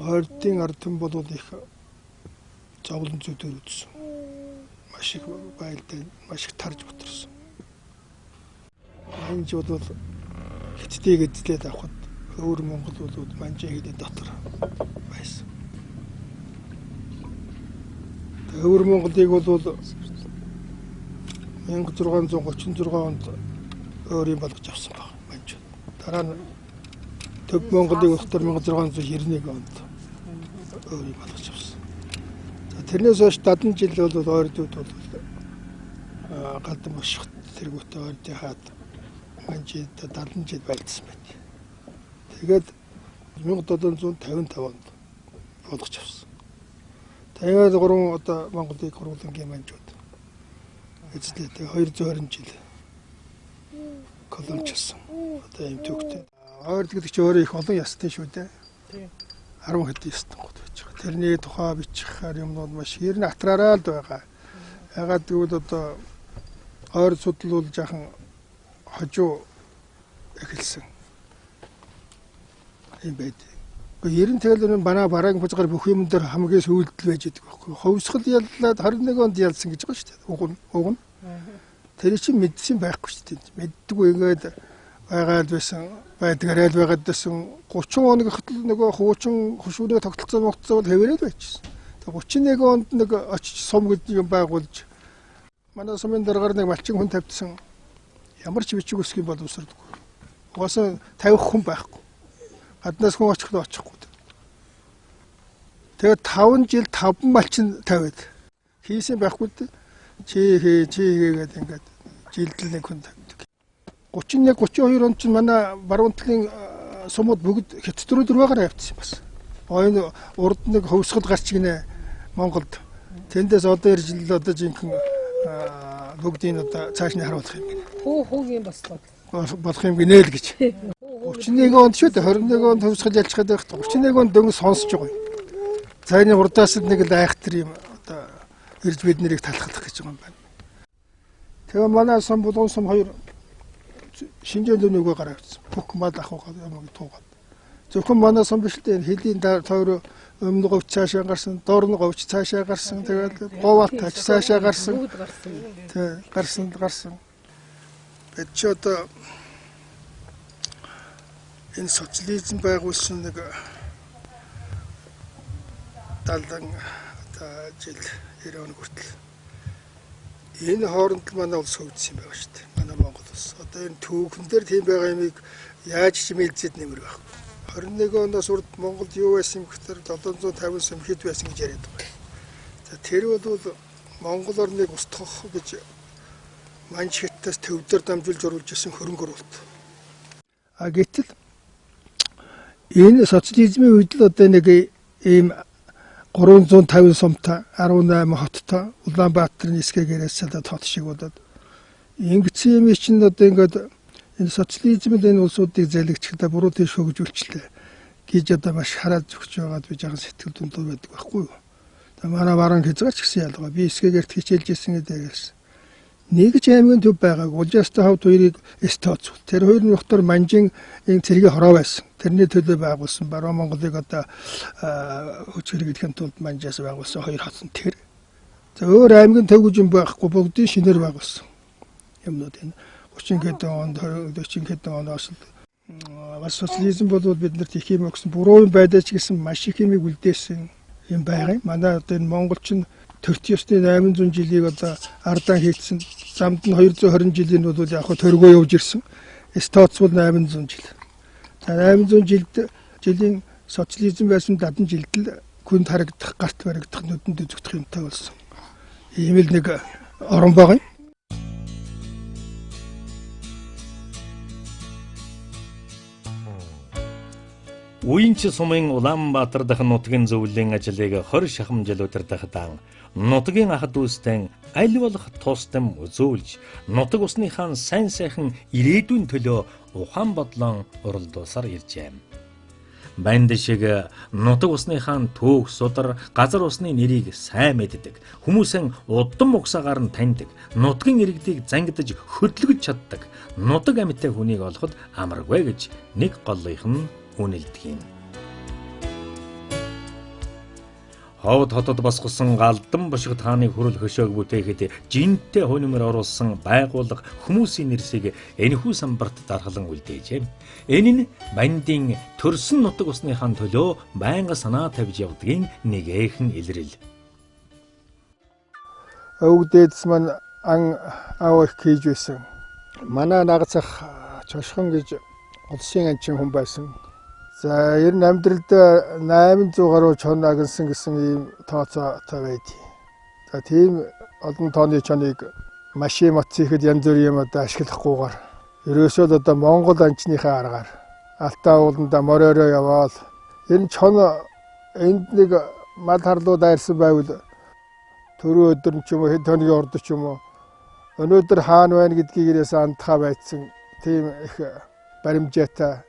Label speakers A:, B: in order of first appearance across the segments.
A: Ойрдын ард түмэн бол их зовлон зүйдээр үзсэн. Маш их байлдаа маш их тарж батарсан. Энэ ч бол хятадыг эзлээд авахд өөр Монгол улууд манжаа хийдэг дотор байсан. Өөр Монголыг бол 1636 онд өөрийн болгож авсан баг манжууд. Дараа нь Төв Монголыг өгтөр 1691 онд өөрийн болгож авсан. За тэрнээс хойш 70 жил бол ойрдууд бол галдан бошхот тэргүүтээ ойрдын хаад манжид 70 жил байлдсан байна. Тэгээд 1755 онд болгож авсан. Тэгээд 3 одоо Монголыг хургуулангийн манжууд эзлээд 220 жил колоничлсан. Одоо юм төгтөө. Ойрд гэдэг чинь өөрөө их олон ястай шүү дээ. 10 хэдэн ястангууд байж байгаа. Тэрний тухай бичихээр юмнууд маш ер нь атраараа л байгаа. Ягаад гэвэл одоо ойр судал бол жаахан хожуу эхэлсэн. Ийм байдаг. Гэхдээ ер нь тэгэл манай бараагийн бузгаар бүх юм дээр хамгийн сүйдэл байж байгаа байхгүй. Ховсгол яллаад 21 онд ялсан гэж байгаа шүү дээ. Уг нь. Тэр чинь мэдсэн байхгүй шүү дээ. Мэддэггүй ингээд байгаад байсан. Байдгаар айл байгаад байсан 30 хоног хотл нөгөө хуучин хөшүүрээ тогтолцоо могцоо бол хэвээрээд байчихсан. Тэгээ 31 онд нэг очиж сум гэдэг юм байгуулж манай сумын дараагаар нэг малчин хүн тавьдсан. Ямар ч бичиг үсгийн боловсрдаггүй. Угаасаа тавих хүн байхгүй. Гаднаас хүн очихгүй. Тэгээ 5 жил 5 малчин тавиад хийсэн байхгүй дээ. Чи хийгээд ингээд жилдэл нэг хүн тавьдаг. 31 32 онд чинь манай баруунтлын сумууд бүгд хятад руу дөрвөөр явцсан бас. Ойн урд нэг хөвсгөл гарч гинэ Монголд. Тэндээс одоо ирж л одоо жинхэнэ бүгдийг одоо цааш нь харуулах юм гинэ.
B: Хүүгийн бас
A: болох юм гинэ л гэж. 31 онд шүү дээ 21 онд хөвсгөл ялчгаад байх. 31 онд дөнгөж сонсож байгаа юм. Цайны урдаас нэг л айхтар юм одоо ирж бид нарыг талхах гэж байгаа юм байна. Тэгээ манай сум булган сум 2 шинжэн дөнөөгөө гаргацсан. Бүх мал ахуйгаа ямаг туугаад. Зөвхөн манай сум биш л дээ. Хэлийн тойроо өмнө говьч цаашаа гарсан, доор нь говьч цаашаа гарсан. Тэгээд говаат тач цаашаа гарсан. Тэг гарсан. Бид ч одоо энэ социализм байгуулсан нэг 70 одоо жил 90 он хүртэл энэ хооронд л манай улс хөгжсөн байгаа шүү дээ. Манай Монгол улс. Одоо энэ түүхэн дээр тийм байгаа юмыг яаж чимээлзэд нэмэр байхгүй. 21 оноос урд Монголд юу байсан гэхээр 750 сум хэд байсан гэж яриад байгаа. За тэр бол Монгол орныг устгах гэж манж хятадаас төвдөр дамжуулж оруулж исэн хөрөнгө оруулалт. Гэтэл энэ социализмын үед л одоо нэг ийм 350 сумтай 18 хоттой Улаанбаатарын нисгэгээрээс салаад хот шиг болоод ингэсэн юм чинь одоо ингээд энэ социализмд энэ улсуудыг залгичдаа буруу тийш хөгжүүлчлээ гэж одоо маш хараад зүгч байгаад би жаахан сэтгэл дундуур байдаг байхгүй юу. Тэгээ манай баруун хязгаарч гэсэн ялгаа би эсгэгээрт хичээлж ирсэн гэдэгээс нэг ч аймгийн төв байгааг Улжаастай хавд хоёрыг стооц. Тэр хоёр нь дотор манжин энэ цэргийн хороо байсан. Тэрний төлөө байгуулсан баруун Монголыг одоо хөчгөргөхийн тулд манжаас байгуулсан хоёр хот нь тэр. За өөр аймгийн төв гэж юм байхгүй бүгдийг шинээр байгуулсан. Юмнууд энэ 30 хэдэн онд 40 хэдэн оноос бас социализм бол биднэрт их юм өгсөн буруу юм байдаж гэсэн маш их юмыг үлдээсэн юм байгаа юм. Манай одоо энэ монголчин төрт ёсны 800 жилийг одоо ардаа хийцэн замд нь 220 жилийн бол яг хөө төргөө явж ирсэн. Стооц бол 800 жил. За 800 жилийн социализм байсан 70 жилд л хүнд харагдах, гарт баригдах, нүдэнд үзэгдэх юмтай болсон. Ийм л нэг орон байгаа юм.
C: Уянч сумын Улаанбаатар дахь нутгийн зөвлөлийн ажлыг 20 шахам жил удирдахдаа нутгийн ах дүүстэй аль болох тусдам үзүүлж нутаг усныхаа сайн сайхан ирээдүйн төлөө ухаан бодлон уралдуулсаар иржээ. Банд шиг нутаг усныхаа төөх судар газар усны нэрийг сайн мэддэг, хүмүүсийн удам угсаагаар нь таньдаг, нутгийн иргэдийг зангидаж хөдөлгөж чаддаг нутаг амьтай хүнийг олоход амаргүй гэж нэг голлынх нь үнэлдэг юм. Ховд хотод босгосон галдан бошигт хааны хүрэл хөшөөг бүтээхэд жинтэй хөнөмөр оруулсан байгууллага хүмүүсийн нэрсийг энэхүү самбарт даргалан үлдээжээ. Энэ нь бандийн төрсөн нутаг усныхаа төлөө байнга санаа тавьж явдгийн нэгэн илрэл.
A: Өвгдээдс маань ан авах хийж байсан. Манай нагацах чошхон гэж улсын анчин хүн байсан. За ер нь амьдралд 800 гаруй чон агнсан гэсэн ийм тооцоотой байдгийг. За тийм олон тооны чоныг машин моцикэд янз бүрийн юм одоо ашиглахгүйгээр ерөөсөө л одоо Монгол анчныхаа аргаар алтаа ууланда моройроо яваал энэ чон энд нэг мал харлуу дайрсан байвал түрүү өдөр ч юм уу хэд хоногийн урд ч юм уу өнөөдөр хаана байна гэдгийг ирээс андхаа байцсан тийм их баримжаатай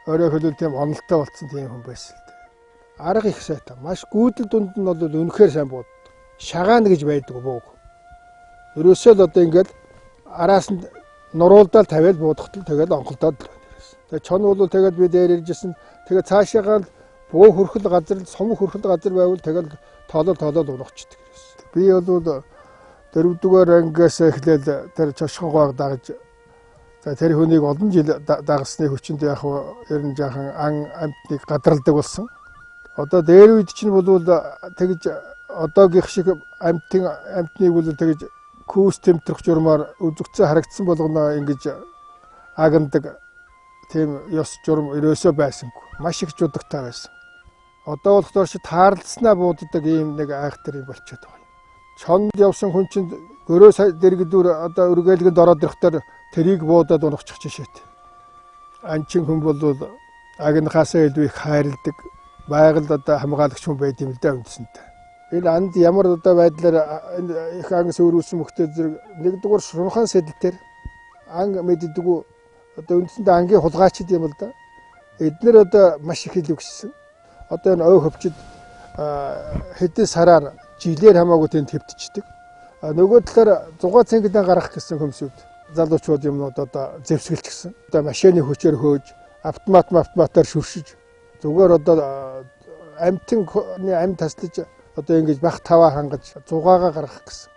A: өөрөөр хэлбэл тийм онолтой болсон тийм хүн байсан л дээ. Арга их сайтай. Маш гүйдэл дунд нь бол үнэхээр сайн бод. Шагаана гэж байдаг бууг. Ерөөсөө л одоо ингээд араас нь нуруулдаал тавиал буудахтал тэгэл онголдоод л байна. Тэгээ чон бол тэгэл би дээр иржсэн. Тэгээ цаашаагаа буу хөрхөл газар, сум хөрхөл газар байвал тэгэл тоолол унахчдаг. Би бол 4-р ангиас эхлээл тэр чошхон гоог дагаж за тэр хүнийг олон жил дагсны хүчинд яг ер нь жаахан амтныг гадралдаг болсон. Одоо дээр үед чинь бол тэгж одоогийнх шиг амтныг бол тэгж күүс тэмтрэх журмаар үзэгцэн харагдсан болгоно ингэж агнадаг тийм ёс журм ерөөсөө байсангүй. Маш их жудагтай байсан. Одоо болохоор чи таарлцснаа бууддаг ийм нэг айхтар юм болчиход байгаа. Чонд явсан хүн чинь гөрөө дэргэдүүр одоо үргэлгэнд ороод ирэхдээ тэрийг буудаад унахчих жишээт. Анчин хүн бол агнахаасаа илүү их хайрладаг, байгаль одоо хамгаалагч хүн байд юм л да үндсэндээ. Энэ анд ямар одоо байдлаар их ангас өрүүлсэн мөхтэй зэрэг нэгдүгээр шунхан сэдэлтэр анги мэддэггүй одоо үндсэндээ ангийн хулгайчд юм л да. Эднэр одоо маш их илүүгссэн. Одоо энэ ой хөвчд хэдэн сараар жилээр хамаагүй тэнд хэвтчихдэг. Нөгөө талаар 6 цэнгэлэн гарах гэсэн хөмсүүд залуучууд юмнууд одоо зэвсгэлчихсэн. Одоо машины хүчээр хөөж, автоматаар шүршиж зүгээр одоо амт таслаж одоо ингэж бах таваа хангаж 6-гаа гаргах гэсэн.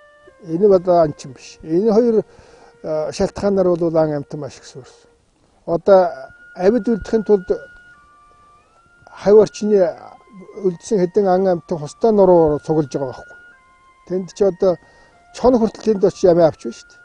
A: Энэ одоо анчин биш. Энэ хоёр шалтгаанаар бол ан амт маш их suurсан. Одоо амьд үлдэхин тулд хавь орчны үлдсэн хэдэн ан амтын хустай нуруу цуглаж байгаа байхгүй. Тэнд ч одоо чон хүртэл тэнд очиж амиа авч байна шүү дээ.